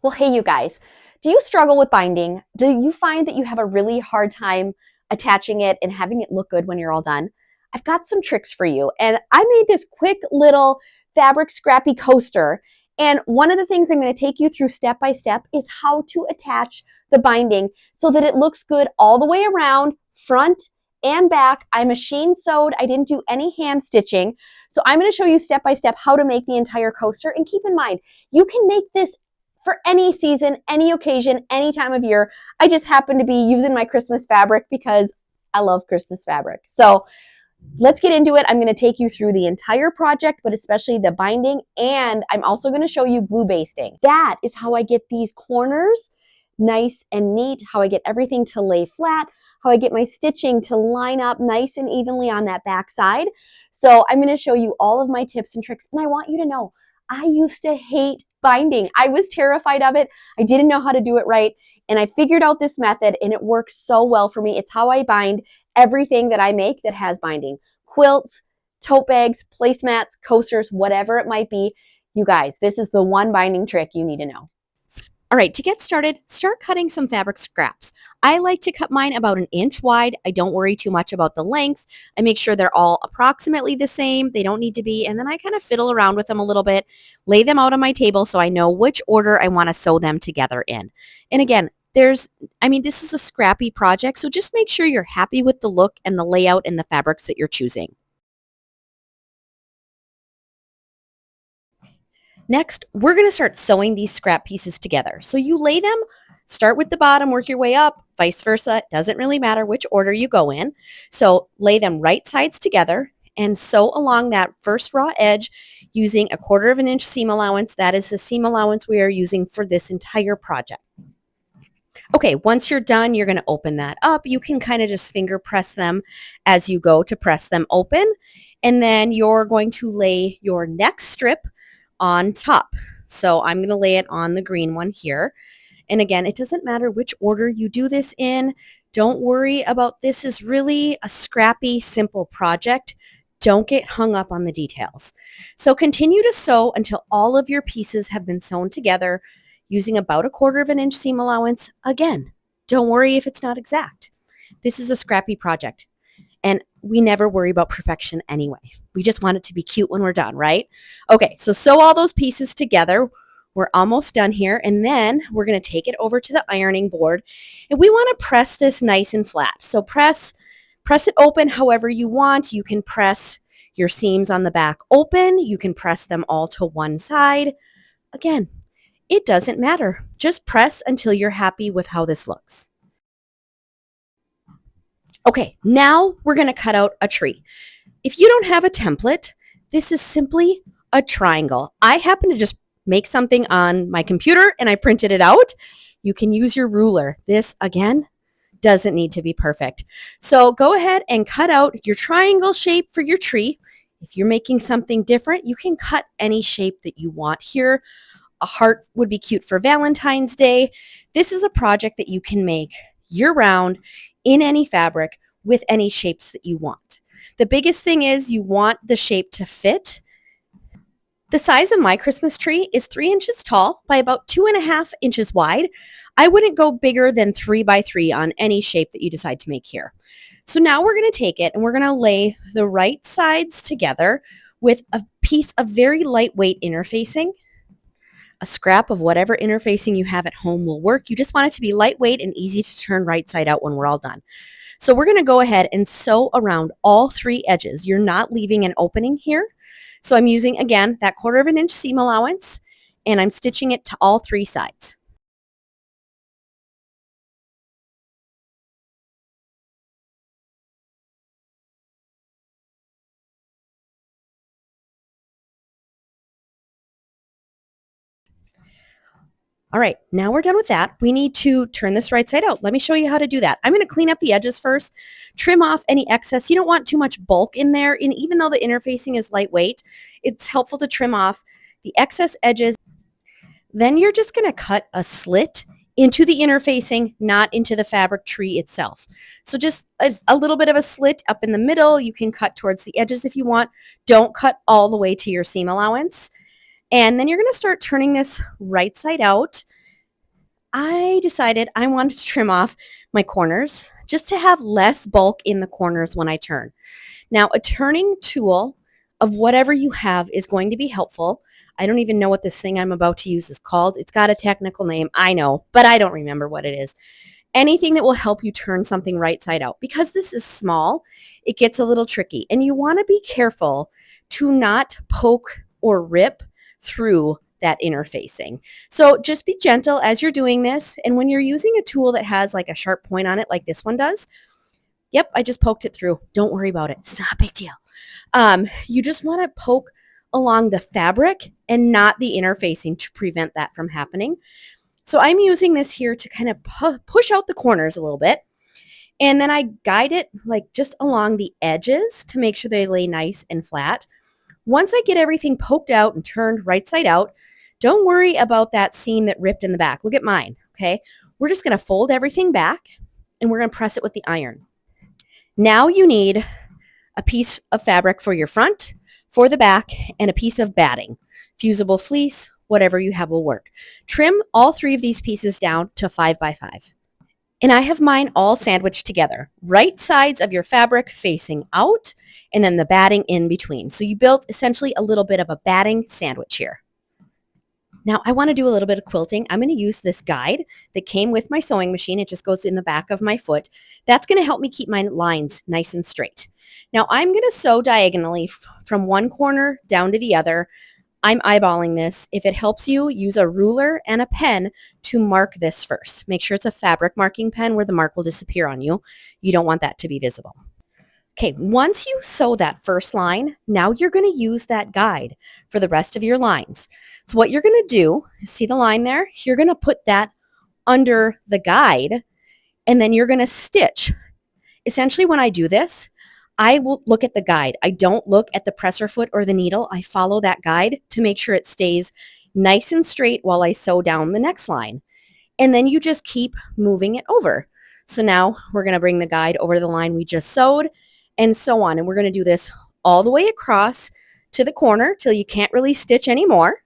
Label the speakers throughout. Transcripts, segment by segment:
Speaker 1: Well, hey, you guys, do you struggle with binding? Do you find that you have a really hard time attaching it and having it look good when you're all done? I've got some tricks for you. And I made this quick little fabric scrappy coaster. And one of the things I'm going to take you through step by step is how to attach the binding so that it looks good all the way around, front and back. I machine sewed. I didn't do any hand stitching. So I'm going to show you step by step how to make the entire coaster. And keep in mind, you can make this for any season, any occasion, any time of year. I just happen to be using my Christmas fabric because I love Christmas fabric. So let's get into it. I'm going to take you through the entire project, but especially the binding. And I'm also going to show you glue basting. That is how I get these corners nice and neat, how I get everything to lay flat, how I get my stitching to line up nice and evenly on that back side. So I'm going to show you all of my tips and tricks. And I want you to know, I used to hate binding. I was terrified of it. I didn't know how to do it right. And I figured out this method and it works so well for me. It's how I bind everything that I make that has binding. Quilts, tote bags, placemats, coasters, whatever it might be. You guys, this is the one binding trick you need to know. All right, to get started, start cutting some fabric scraps. I like to cut mine about 1 inch wide. I don't worry too much about the length. I make sure they're all approximately the same. They don't need to be. And then I kind of fiddle around with them a little bit, lay them out on my table so I know which order I want to sew them together in. And again, this is a scrappy project, so just make sure you're happy with the look and the layout and the fabrics that you're choosing. Next, we're going to start sewing these scrap pieces together. So you lay them, start with the bottom, work your way up, vice versa. It doesn't really matter which order you go in. So lay them right sides together and sew along that first raw edge using 1/4 inch seam allowance. That is the seam allowance we are using for this entire project. Okay, once you're done, you're going to open that up. You can kind of just finger press them as you go to press them open. And then you're going to lay your next strip on top. So I'm going to lay it on the green one here. And again, it doesn't matter which order you do this in. Don't worry about this. Is really a scrappy, simple project. Don't get hung up on the details. So continue to sew until all of your pieces have been sewn together using about 1/4 inch seam allowance. Again, don't worry if it's not exact. This is a scrappy project. And we never worry about perfection anyway. We just want it to be cute when we're done, right? Okay, so sew all those pieces together. We're almost done here. And then we're going to take it over to the ironing board. And we want to press this nice and flat. So press it open however you want. You can press your seams on the back open. You can press them all to one side. Again, it doesn't matter. Just press until you're happy with how this looks. Okay, now we're going to cut out a tree. If you don't have a template, this is simply a triangle. I happen to just make something on my computer and I printed it out. You can use your ruler. This, again, doesn't need to be perfect. So go ahead and cut out your triangle shape for your tree. If you're making something different, you can cut any shape that you want here. A heart would be cute for Valentine's Day. This is a project that you can make year-round in any fabric with any shapes that you want. The biggest thing is you want the shape to fit. The size of my Christmas tree is 3 inches tall by about 2.5 inches wide. I wouldn't go bigger than 3 by 3 on any shape that you decide to make here. So now we're going to take it and we're going to lay the right sides together with a piece of very lightweight interfacing. A scrap of whatever interfacing you have at home will work. You just want it to be lightweight and easy to turn right side out when we're all done. So we're going to go ahead and sew around all 3 edges. You're not leaving an opening here. So I'm using, again, that 1/4 inch seam allowance, and I'm stitching it to all 3 sides. All right, now we're done with that. We need to turn this right side out. Let me show you how to do that. I'm going to clean up the edges first, trim off any excess. You don't want too much bulk in there. And even though the interfacing is lightweight, it's helpful to trim off the excess edges. Then you're just going to cut a slit into the interfacing, not into the fabric tree itself. So just a little bit of a slit up in the middle. You can cut towards the edges if you want. Don't cut all the way to your seam allowance. And then you're going to start turning this right side out. I decided I wanted to trim off my corners just to have less bulk in the corners when I turn. Now, a turning tool of whatever you have is going to be helpful. I don't even know what this thing I'm about to use is called. It's got a technical name, I know, but I don't remember what it is. Anything that will help you turn something right side out. Because this is small, it gets a little tricky. And you want to be careful to not poke or rip through that interfacing. So just be gentle as you're doing this. And when you're using a tool that has like a sharp point on it, like this one does, yep, I just poked it through. Don't worry about it. It's not a big deal. You just want to poke along the fabric and not the interfacing to prevent that from happening. So I'm using this here to kind of push out the corners a little bit. And then I guide it like just along the edges to make sure they lay nice and flat. Once I get everything poked out and turned right side out, don't worry about that seam that ripped in the back. Look at mine, okay? We're just going to fold everything back and we're going to press it with the iron. Now you need a piece of fabric for your front, for the back, and a piece of batting. Fusible fleece, whatever you have will work. Trim all 3 of these pieces down to 5 by 5. And I have mine all sandwiched together. Right sides of your fabric facing out, and then the batting in between. So you built essentially a little bit of a batting sandwich here. Now I want to do a little bit of quilting. I'm going to use this guide that came with my sewing machine. It just goes in the back of my foot. That's going to help me keep my lines nice and straight. Now I'm going to sew diagonally from one corner down to the other. I'm eyeballing this. If it helps you, use a ruler and a pen to mark this first. Make sure it's a fabric marking pen where the mark will disappear on you. You don't want that to be visible. Okay, once you sew that first line, now you're going to use that guide for the rest of your lines. So what you're going to do, see the line there? You're going to put that under the guide, and then you're going to stitch. Essentially, when I do this, I will look at the guide. I don't look at the presser foot or the needle. I follow that guide to make sure it stays nice and straight while I sew down the next line. And then you just keep moving it over. So now we're going to bring the guide over to the line we just sewed, and so on. And we're going to do this all the way across to the corner till you can't really stitch anymore.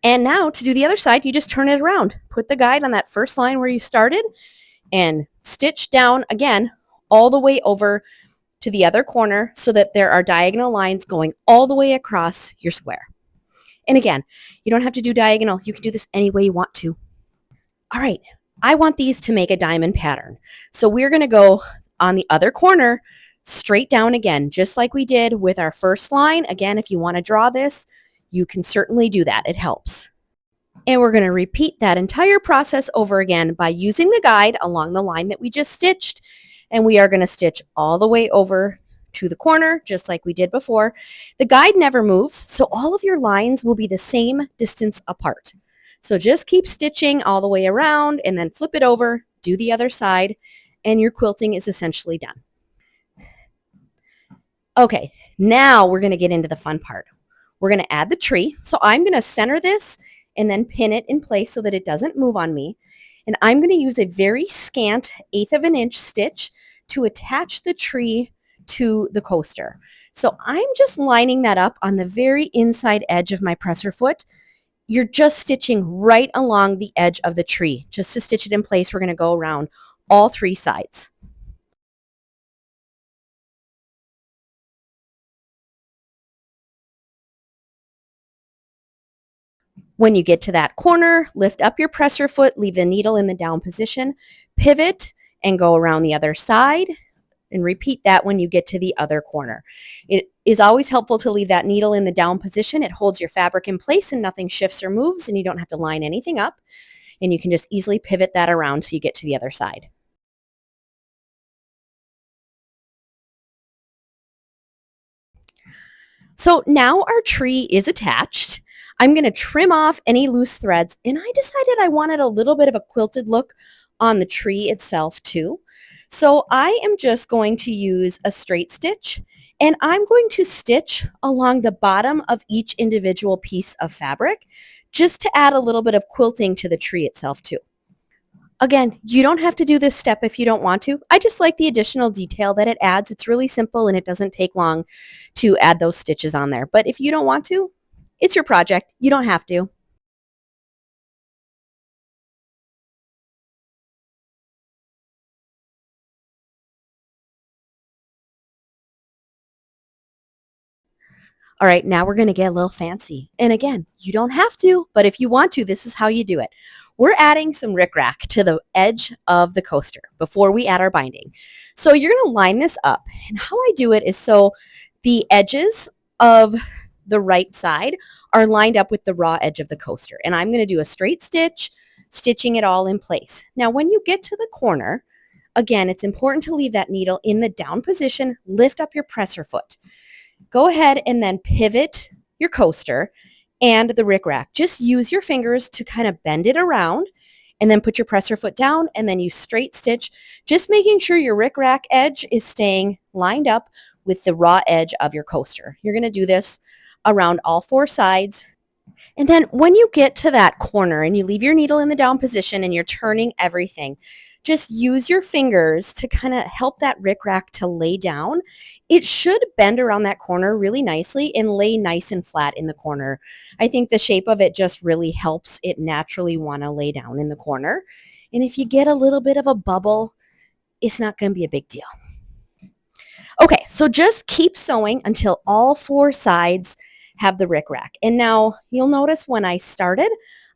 Speaker 1: And now to do the other side, you just turn it around. Put the guide on that first line where you started and stitch down again all the way over to the other corner so that there are diagonal lines going all the way across your square. And again, you don't have to do diagonal. You can do this any way you want to. All right, I want these to make a diamond pattern. So we're going to go on the other corner straight down again, just like we did with our first line. Again, if you want to draw this, you can certainly do that. It helps. And we're going to repeat that entire process over again by using the guide along the line that we just stitched. And we are going to stitch all the way over to the corner, just like we did before. The guide never moves, so all of your lines will be the same distance apart. So just keep stitching all the way around and then flip it over, do the other side, and your quilting is essentially done. Okay, now we're going to get into the fun part. We're going to add the tree. So I'm going to center this and then pin it in place so that it doesn't move on me. And I'm going to use a very scant 1/8 of an inch stitch to attach the tree to the coaster. So I'm just lining that up on the very inside edge of my presser foot. You're just stitching right along the edge of the tree. Just to stitch it in place, we're going to go around all 3 sides. When you get to that corner, lift up your presser foot, leave the needle in the down position, pivot, and go around the other side, and repeat that when you get to the other corner. It is always helpful to leave that needle in the down position. It holds your fabric in place and nothing shifts or moves, and you don't have to line anything up. And you can just easily pivot that around so you get to the other side. So now our tree is attached. I'm going to trim off any loose threads, and I decided I wanted a little bit of a quilted look on the tree itself too. So I am just going to use a straight stitch, and I'm going to stitch along the bottom of each individual piece of fabric just to add a little bit of quilting to the tree itself too. Again, you don't have to do this step if you don't want to. I just like the additional detail that it adds. It's really simple and it doesn't take long to add those stitches on there. But if you don't want to, it's your project. You don't have to. All right, now we're going to get a little fancy. And again, you don't have to, but if you want to, this is how you do it. We're adding some rickrack to the edge of the coaster before we add our binding. So you're going to line this up. And how I do it is so the edges of the right side are lined up with the raw edge of the coaster. And I'm going to do a straight stitch, stitching it all in place. Now, when you get to the corner, again, it's important to leave that needle in the down position, lift up your presser foot. Go ahead and then pivot your coaster and the rickrack. Just use your fingers to kind of bend it around and then put your presser foot down and then you straight stitch, just making sure your rickrack edge is staying lined up with the raw edge of your coaster. You're going to do this around all four sides. And then when you get to that corner and you leave your needle in the down position and you're turning everything, just use your fingers to kind of help that rickrack to lay down. It should bend around that corner really nicely and lay nice and flat in the corner. I think the shape of it just really helps it naturally want to lay down in the corner. And if you get a little bit of a bubble, it's not going to be a big deal. Okay, so just keep sewing until all four sides have the rickrack. And now you'll notice when I started,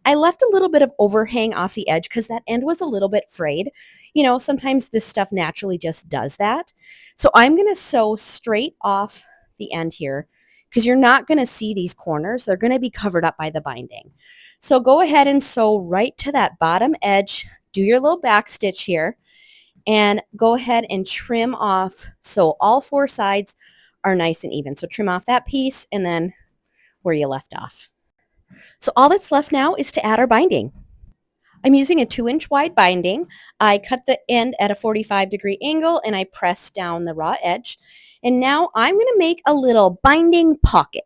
Speaker 1: I left a little bit of overhang off the edge because that end was a little bit frayed. You know, sometimes this stuff naturally just does that. So I'm going to sew straight off the end here because you're not going to see these corners. They're going to be covered up by the binding. So go ahead and sew right to that bottom edge. Do your little back stitch here and go ahead and trim off so all four sides are nice and even. So trim off that piece and then where you left off. So all that's left now is to add our binding. I'm using a 2-inch wide binding. I cut the end at a 45-degree angle and I press down the raw edge. And now I'm going to make a little binding pocket.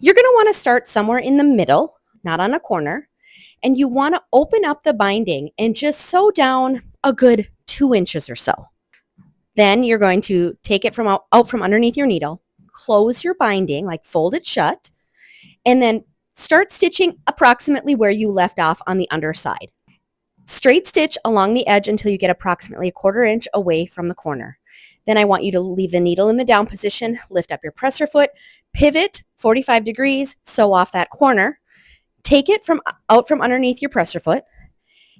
Speaker 1: You're going to want to start somewhere in the middle, not on a corner. And you want to open up the binding and just sew down a good 2 inches or so. Then you're going to take it from out from underneath your needle, close your binding, like fold it shut, and then start stitching approximately where you left off on the underside. Straight stitch along the edge until you get approximately a 1/4 inch away from the corner. Then I want you to leave the needle in the down position, lift up your presser foot, pivot 45 degrees, sew off that corner, take it from out from underneath your presser foot,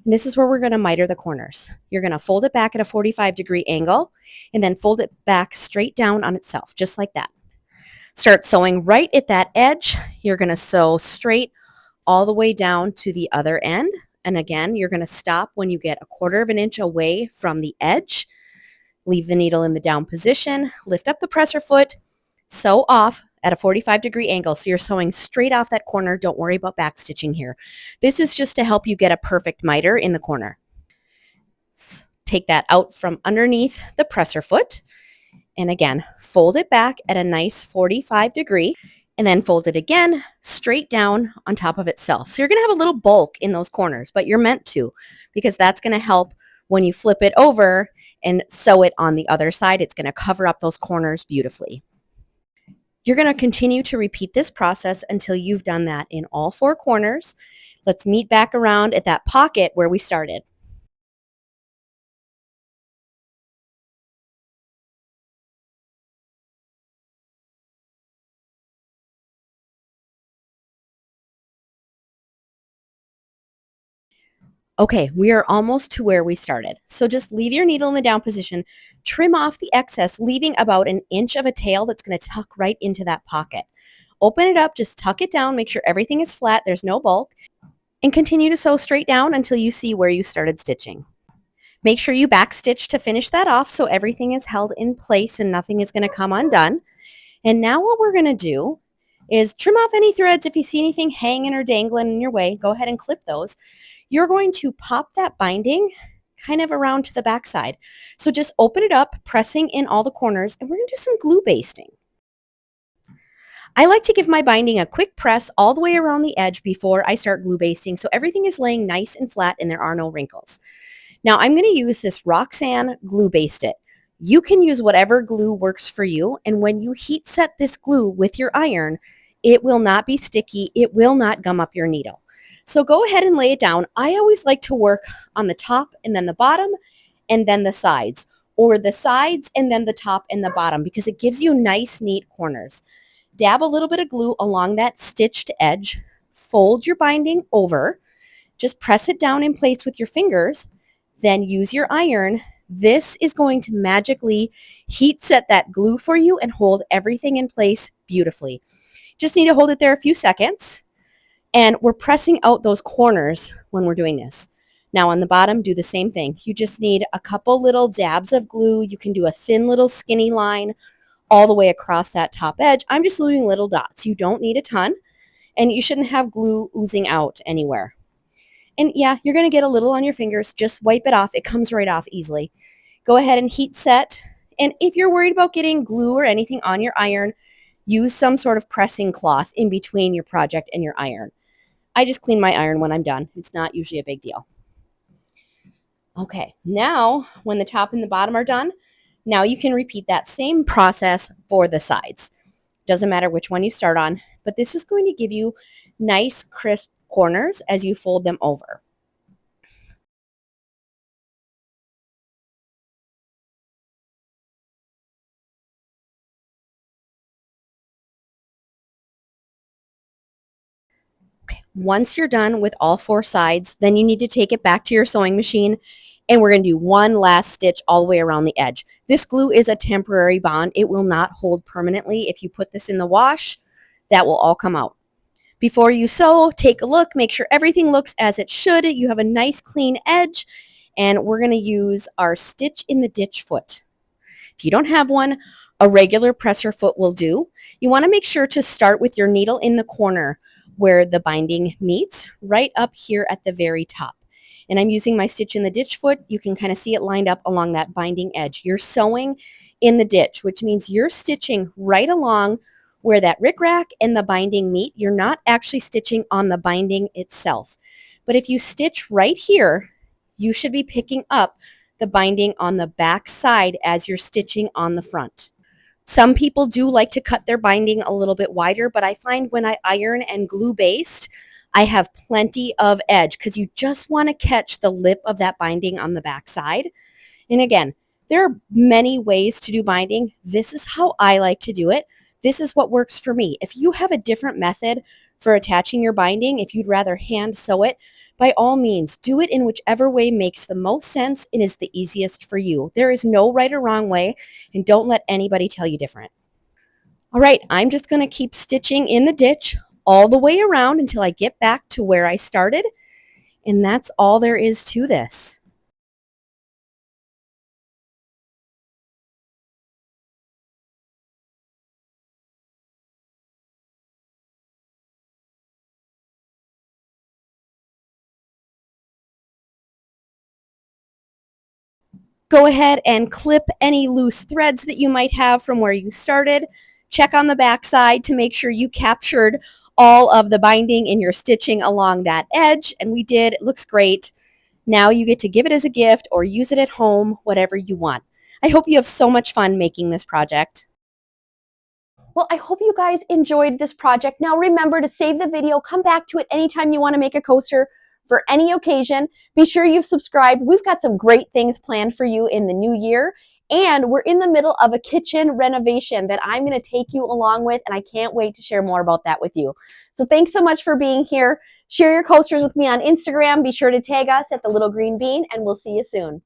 Speaker 1: and this is where we're going to miter the corners. You're going to fold it back at a 45-degree angle and then fold it back straight down on itself, just like that. Start sewing right at that edge. You're going to sew straight all the way down to the other end. And again, you're going to stop when you get a 1/4 inch away from the edge. Leave the needle in the down position, lift up the presser foot, sew off at a 45-degree angle. So you're sewing straight off that corner. Don't worry about back stitching here. This is just to help you get a perfect miter in the corner. Take that out from underneath the presser foot. And again, fold it back at a nice 45 degree and then fold it again straight down on top of itself. So you're going to have a little bulk in those corners, but you're meant to because that's going to help when you flip it over and sew it on the other side. It's going to cover up those corners beautifully. You're going to continue to repeat this process until you've done that in all four corners. Let's meet back around at that pocket where we started. Okay, we are almost to where we started. So just leave your needle in the down position, trim off the excess, leaving about an inch of a tail that's going to tuck right into that pocket. Open it up, just tuck it down, make sure everything is flat, there's no bulk, and continue to sew straight down until you see where you started stitching. Make sure you back stitch to finish that off so everything is held in place and nothing is going to come undone. And now what we're going to do is trim off any threads. If you see anything hanging or dangling in your way, go ahead and clip those. You're going to pop that binding kind of around to the back side. So just open it up, pressing in all the corners, and we're going to do some glue basting. I like to give my binding a quick press all the way around the edge before I start glue basting so everything is laying nice and flat and there are no wrinkles. Now I'm going to use this Roxanne Glue Based It. You can use whatever glue works for you, and when you heat set this glue with your iron, it will not be sticky, it will not gum up your needle. So go ahead and lay it down. I always like to work on the top and then the bottom and then the sides, or the sides and then the top and the bottom, because it gives you nice, neat corners. Dab a little bit of glue along that stitched edge, fold your binding over, just press it down in place with your fingers, then use your iron. This is going to magically heat set that glue for you and hold everything in place beautifully. Just need to hold it there a few seconds, and we're pressing out those corners when we're doing this. Now on the bottom, do the same thing. You just need a couple little dabs of glue. You can do a thin little skinny line all the way across that top edge. I'm just doing little dots. You don't need a ton, and you shouldn't have glue oozing out anywhere. And yeah, you're going to get a little on your fingers. Just wipe it off. It comes right off easily. Go ahead and heat set. And if you're worried about getting glue or anything on your iron, use some sort of pressing cloth in between your project and your iron. I just clean my iron when I'm done. It's not usually a big deal. Okay, now when the top and the bottom are done, now you can repeat that same process for the sides. Doesn't matter which one you start on, but this is going to give you nice, crisp corners as you fold them over. Once you're done with all four sides, then you need to take it back to your sewing machine, and we're going to do one last stitch all the way around the edge. This glue is a temporary bond. It will not hold permanently. If you put this in the wash, that will all come out. Before you sew, take a look, make sure everything looks as it should. You have a nice clean edge, and we're going to use our stitch in the ditch foot. If you don't have one, a regular presser foot will do. You want to make sure to start with your needle in the corner where the binding meets, right up here at the very top. And I'm using my stitch in the ditch foot. You can kind of see it lined up along that binding edge. You're sewing in the ditch, which means you're stitching right along where that rickrack and the binding meet. You're not actually stitching on the binding itself. But if you stitch right here, you should be picking up the binding on the back side as you're stitching on the front. Some people do like to cut their binding a little bit wider, but I find when I iron and glue based, I have plenty of edge because you just want to catch the lip of that binding on the back side. And again, there are many ways to do binding. This is how I like to do it. This is what works for me. If you have a different method for attaching your binding, if you'd rather hand sew it, by all means, do it in whichever way makes the most sense and is the easiest for you. There is no right or wrong way, and don't let anybody tell you different. All right, I'm just going to keep stitching in the ditch all the way around until I get back to where I started, and that's all there is to this. Go ahead and clip any loose threads that you might have from where you started. Check on the back side to make sure you captured all of the binding in your stitching along that edge, and we did. It looks great. Now you get to give it as a gift or use it at home, whatever you want. I hope you have so much fun making this project. Well, I hope you guys enjoyed this project. Now remember to save the video, come back to it anytime you want to make a coaster for any occasion. Be sure you've subscribed. We've got some great things planned for you in the new year. And we're in the middle of a kitchen renovation that I'm going to take you along with, and I can't wait to share more about that with you. So thanks so much for being here. Share your coasters with me on Instagram. Be sure to tag us at The Little Green Bean, and we'll see you soon.